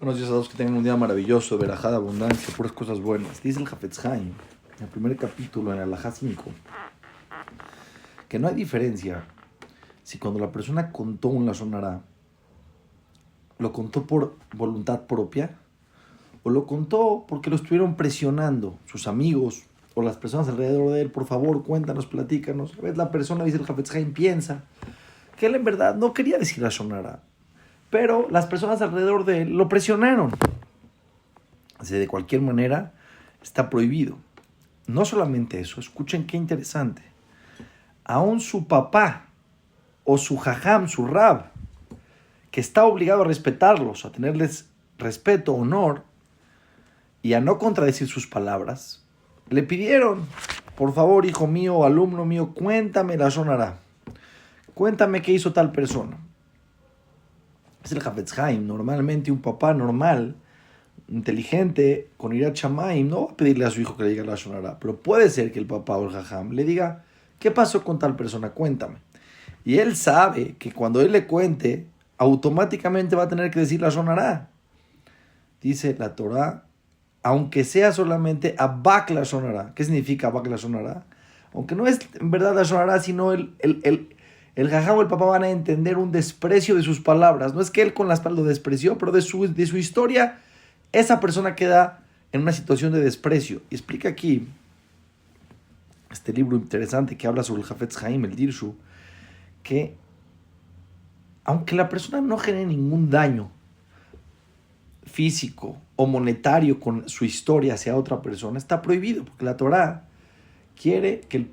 Buenos días a todos, que tengan un día maravilloso, verajada, abundancia, puras cosas buenas. Dice el Hafetz Haim, en el primer capítulo, en el Alajá 5, que no hay diferencia si cuando la persona contó un lashon hará, lo contó por voluntad propia o lo contó porque lo estuvieron presionando sus amigos o las personas alrededor de él. Por favor, cuéntanos, platícanos. A veces la persona, dice el Hafetz Haim, piensa que él en verdad no quería decir lashon hará, pero las personas alrededor de él lo presionaron. Así, de cualquier manera, está prohibido. No solamente eso, escuchen qué interesante. Aún su papá o su jajam, su rab, que está obligado a respetarlos, a tenerles respeto, honor, y a no contradecir sus palabras, le pidieron, por favor, hijo mío, alumno mío, cuéntame lashon hará. Cuéntame qué hizo tal persona. Es el Hafetz Haim. Normalmente un papá normal, inteligente, con irat shamayim, no va a pedirle a su hijo que le diga lashon hará, pero puede ser que el papá o el jajam le diga, ¿qué pasó con tal persona? Cuéntame. Y él sabe que cuando él le cuente, automáticamente va a tener que decir lashon hará. Dice la Torá, aunque sea solamente abak lashon hará. ¿Qué significa abak lashon hará? Aunque no es en verdad lashon hará, sino el jajam o el papá van a entender un desprecio de sus palabras. No es que él con las palabras lo despreció, pero de su historia, esa persona queda en una situación de desprecio. Y explica aquí este libro interesante que habla sobre el Hafetz Haim, el Dirshu, que aunque la persona no genere ningún daño físico o monetario con su historia hacia otra persona, está prohibido, porque la Torá quiere que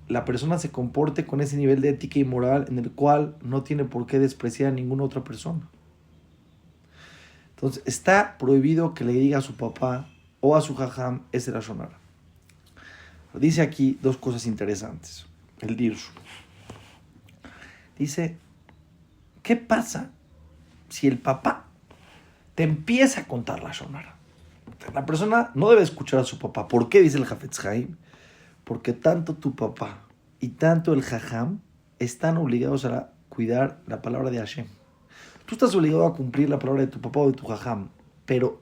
la persona se comporte con ese nivel de ética y moral en el cual no tiene por qué despreciar a ninguna otra persona. Entonces, está prohibido que le diga a su papá o a su jajam ese lashon hará. Dice aquí dos cosas interesantes. El Dirshu dice, ¿qué pasa si el papá te empieza a contar lashon hará? La persona no debe escuchar a su papá. ¿Por qué? Dice el Hafetz Haim. Porque tanto tu papá y tanto el jajam están obligados a cuidar la palabra de Hashem. Tú estás obligado a cumplir la palabra de tu papá o de tu jajam, pero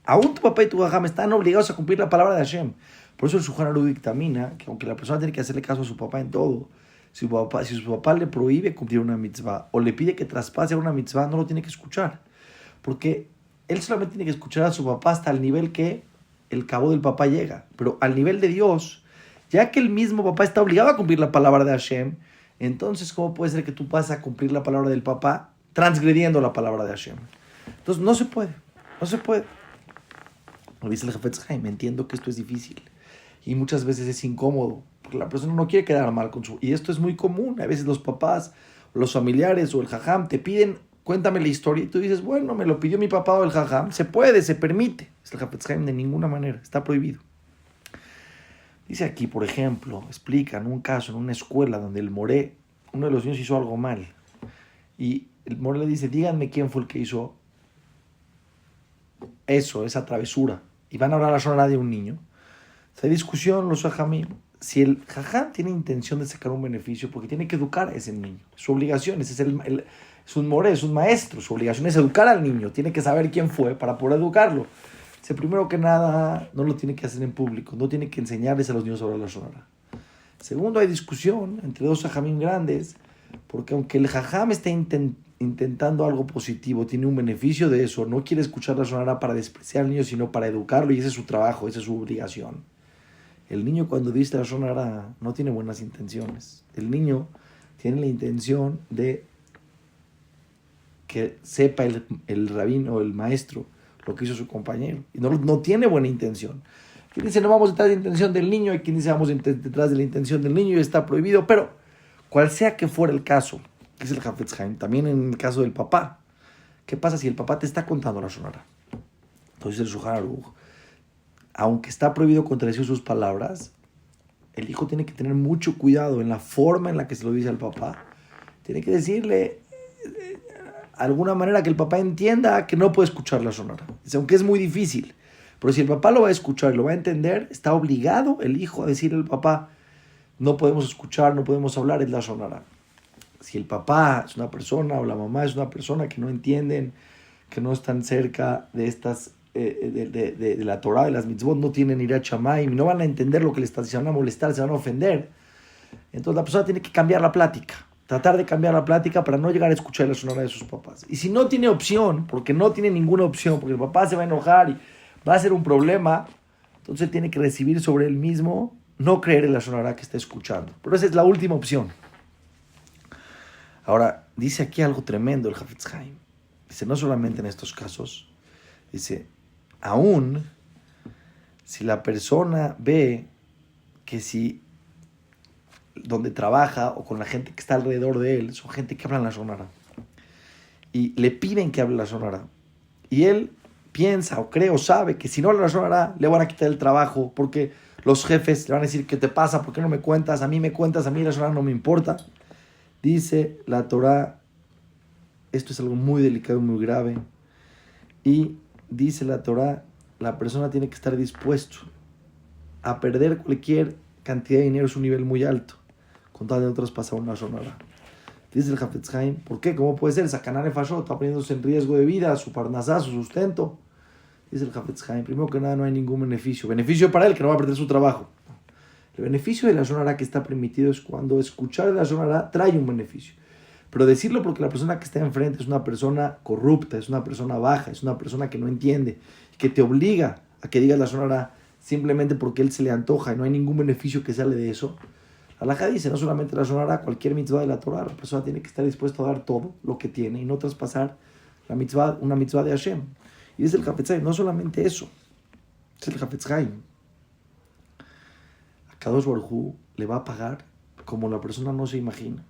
aún tu papá y tu jajam están obligados a cumplir la palabra de Hashem. Por eso el Shulchan Aruch dictamina que aunque la persona tiene que hacerle caso a su papá en todo, si su papá le prohíbe cumplir una mitzvah o le pide que traspase a una mitzvah, no lo tiene que escuchar. Porque él solamente tiene que escuchar a su papá hasta el nivel que el cabo del papá llega. Pero al nivel de Dios, ya que el mismo papá está obligado a cumplir la palabra de Hashem, entonces, ¿cómo puede ser que tú vas a cumplir la palabra del papá transgrediendo la palabra de Hashem? Entonces, no se puede. Lo dice el Hafetz Haim, entiendo que esto es difícil y muchas veces es incómodo, porque la persona no quiere quedar mal con su... Y esto es muy común. A veces los papás, los familiares o el jajam te piden, cuéntame la historia, y tú dices, bueno, me lo pidió mi papá o el jajam. Se puede, se permite. Es el Hafetz Haim, de ninguna manera, está prohibido. Dice aquí, por ejemplo, explican un caso en una escuela donde el moré, uno de los niños hizo algo mal. Y el moré le dice, díganme quién fue el que hizo eso, esa travesura. Y van a hablar lashon hará de un niño. Hay discusión, los jajamim. Si el jajam tiene intención de sacar un beneficio, porque tiene que educar a ese niño. Su obligación, ese es un moré, es un maestro. Su obligación es educar al niño. Tiene que saber quién fue para poder educarlo. Primero que nada, no lo tiene que hacer en público, no tiene que enseñarles a los niños sobre la lashon hará. Segundo, hay discusión entre dos jajamim grandes, porque aunque el jajam está intentando algo positivo, tiene un beneficio de eso, no quiere escuchar la lashon hará para despreciar al niño, sino para educarlo, y ese es su trabajo, esa es su obligación. El niño, cuando dice la lashon hará, no tiene buenas intenciones. El niño tiene la intención de que sepa el rabino o el maestro lo que hizo su compañero, y no tiene buena intención. Quien dice no vamos detrás de la intención del niño, hay quien dice vamos detrás de la intención del niño y está prohibido, pero cual sea que fuera el caso, que es el Hafetz Haim, también en el caso del papá, ¿qué pasa si el papá te está contando la lashon hará? Entonces el Shulchan Aruch, aunque está prohibido contradecir sus palabras, el hijo tiene que tener mucho cuidado en la forma en la que se lo dice al papá. Tiene que decirle alguna manera que el papá entienda que no puede escuchar la lashon hará. Aunque es muy difícil, pero si el papá lo va a escuchar y lo va a entender, está obligado el hijo a decirle al papá, no podemos escuchar, no podemos hablar, es la lashon hará. Si el papá es una persona o la mamá es una persona que no entienden que no están cerca de estas, de la Torah, de las mitzvot, no tienen irat shamayim, no van a entender lo que les está diciendo, se van a molestar, se van a ofender. Entonces la persona tiene que cambiar la plática, tratar de cambiar la plática para no llegar a escuchar la sonora de sus papás. Y si no tiene opción, porque no tiene ninguna opción, porque el papá se va a enojar y va a ser un problema, entonces tiene que recibir sobre él mismo, no creer en la sonora que está escuchando. Pero esa es la última opción. Ahora, dice aquí algo tremendo el Hafetz Haim. Dice, no solamente en estos casos, dice, aún si la persona ve que si donde trabaja o con la gente que está alrededor de él, son gente que habla la sonara. Y le piden que hable la sonara. Y él piensa o cree o sabe que si no habla la sonara, le van a quitar el trabajo porque los jefes le van a decir, ¿qué te pasa? ¿Por qué no me cuentas? A mí me cuentas, a mí la sonara no me importa. Dice la Torah, esto es algo muy delicado y muy grave. Y dice la Torah, la persona tiene que estar dispuesto a perder cualquier cantidad de dinero, es un nivel muy alto, con tal de no traspasar una sonora. Dice el Hafetz Haim, ¿por qué? ¿Cómo puede ser? Sacanar Nefashot, está poniéndose en riesgo de vida, su parnasá, su sustento. Dice el Hafetz Haim, primero que nada no hay ningún beneficio. Beneficio para él, que no va a perder su trabajo. El beneficio de la sonara que está permitido es cuando escuchar la sonara trae un beneficio. Pero decirlo porque la persona que está enfrente es una persona corrupta, es una persona baja, es una persona que no entiende, que te obliga a que digas la sonara simplemente porque él se le antoja y no hay ningún beneficio que sale de eso. La halajá dice, no solamente la sonara, cualquier mitzvah de la Torah, la persona tiene que estar dispuesta a dar todo lo que tiene y no traspasar la mitzvah, una mitzvah de Hashem. Y dice el Hafetz Haim, no solamente eso, es el Hafetz Haim. A Kadosh Baruj Hu le va a pagar como la persona no se imagina.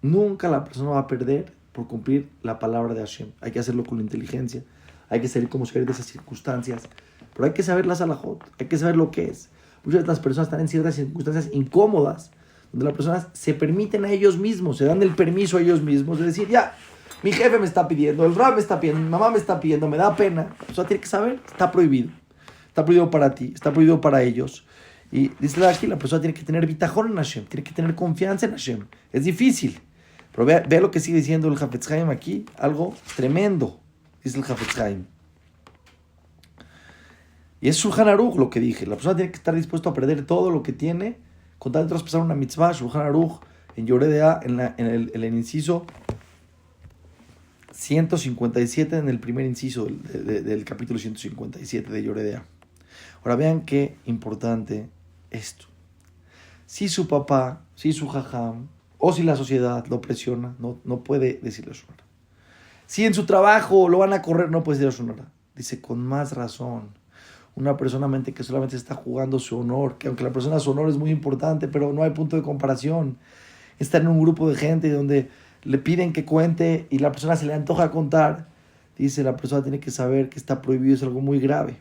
Nunca la persona va a perder por cumplir la palabra de Hashem. Hay que hacerlo con inteligencia, hay que salir como salir de esas circunstancias, pero hay que saber las halajot, hay que saber lo que es. Muchas de las personas están en ciertas circunstancias incómodas, donde las personas se permiten a ellos mismos, se dan el permiso a ellos mismos de decir, ya, mi jefe me está pidiendo, el rab me está pidiendo, mi mamá me está pidiendo, me da pena. La persona tiene que saber, está prohibido para ti, está prohibido para ellos. Y dice aquí, la persona tiene que tener bitajón en Hashem, tiene que tener confianza en Hashem. Es difícil, pero vea lo que sigue diciendo el Hafetz Haim aquí, algo tremendo, dice el Hafetz Haim. Y es Shulchan Aruch lo que dije. La persona tiene que estar dispuesto a perder todo lo que tiene con tal de traspasar una mitzvah. Shulchan Aruch en Yoredea, en el inciso 157, en el primer inciso del capítulo 157 de Yoredea. Ahora vean qué importante esto. Si su papá, si su jajam, o si la sociedad lo presiona, no puede decirle su nara. Si en su trabajo lo van a correr, no puede decirle su nara. Dice, con más razón. Una persona que solamente está jugando su honor, que aunque la persona su honor es muy importante, pero no hay punto de comparación. Está en un grupo de gente donde le piden que cuente y la persona se le antoja contar. Dice, la persona tiene que saber que está prohibido, es algo muy grave.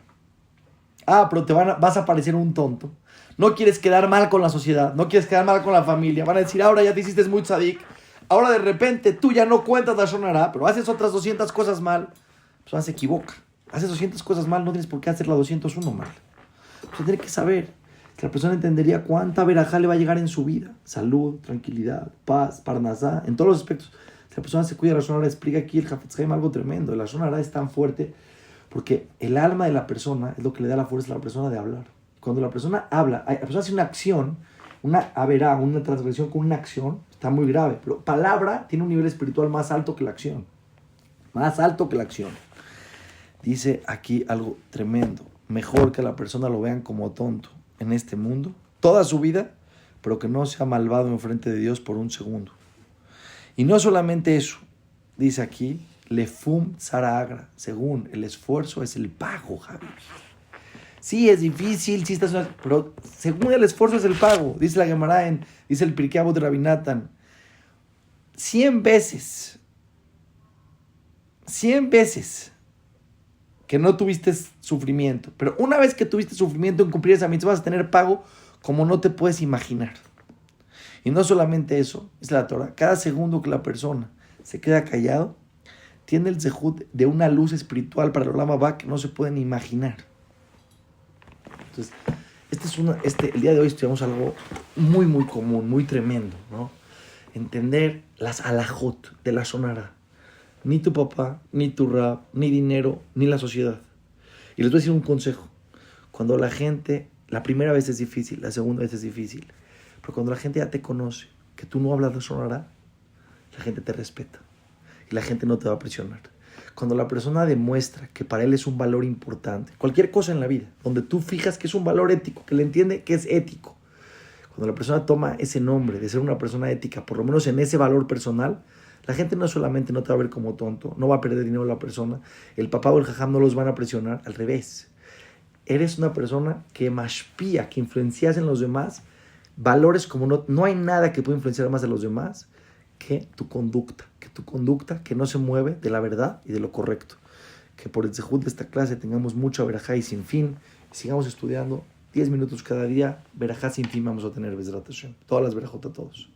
Pero vas a parecer un tonto. No quieres quedar mal con la sociedad, no quieres quedar mal con la familia. Van a decir, ahora ya te hiciste muy tzadik. Ahora de repente tú ya no cuentas la shonara, pero haces otras 200 cosas mal. La persona se equivoca. Haces 200 cosas mal, no tienes por qué hacer la 201 mal. Usted tiene que saber que la persona entendería cuánta verajá le va a llegar en su vida. Salud, tranquilidad, paz, parnasá, en todos los aspectos. Si la persona se cuida de la shonara, explica aquí el Hafetz Haim algo tremendo. La shonara es tan fuerte porque el alma de la persona es lo que le da la fuerza a la persona de hablar. Cuando la persona habla, la persona hace una acción, una transgresión con una acción, está muy grave. Pero palabra tiene un nivel espiritual más alto que la acción. Más alto que la acción. Dice aquí algo tremendo. Mejor que la persona lo vean como tonto en este mundo, toda su vida, pero que no sea malvado en frente de Dios por un segundo. Y no solamente eso. Dice aquí, lefum tzara, según el esfuerzo es el pago, Javi. Sí, es difícil, sí estás, pero según el esfuerzo es el pago. Dice la Gemara, dice el Pirkei Avot de Rabbi Natan, 100 veces que no tuviste sufrimiento, pero una vez que tuviste sufrimiento en cumplir esa mitzvah vas a tener pago como no te puedes imaginar. Y no solamente eso, es la Torah, cada segundo que la persona se queda callado, tiene el zehut de una luz espiritual para el Olam Haba que no se pueden imaginar. Entonces, el día de hoy estudiamos algo muy, muy común, muy tremendo, ¿no? Entender las halajot de la shonara. Ni tu papá, ni tu rab, ni dinero, ni la sociedad. Y les voy a decir un consejo. Cuando la gente, la primera vez es difícil, la segunda vez es difícil, pero cuando la gente ya te conoce, que tú no hablas de sonará, la gente te respeta y la gente no te va a presionar. Cuando la persona demuestra que para él es un valor importante, cualquier cosa en la vida, donde tú fijas que es un valor ético, que le entiende que es ético, cuando la persona toma ese nombre de ser una persona ética, por lo menos en ese valor personal, la gente no solamente no te va a ver como tonto, no va a perder dinero la persona, el papá o el jajam no los van a presionar, al revés. Eres una persona que mashpía, que influencias en los demás, valores como no hay nada que pueda influenciar más a los demás que tu conducta, que no se mueve de la verdad y de lo correcto. Que por el zehut de esta clase tengamos mucha verajá y sin fin, y sigamos estudiando 10 minutos cada día, verajá sin fin vamos a tener, Bezrat Hashem. Todas las verajot a todos.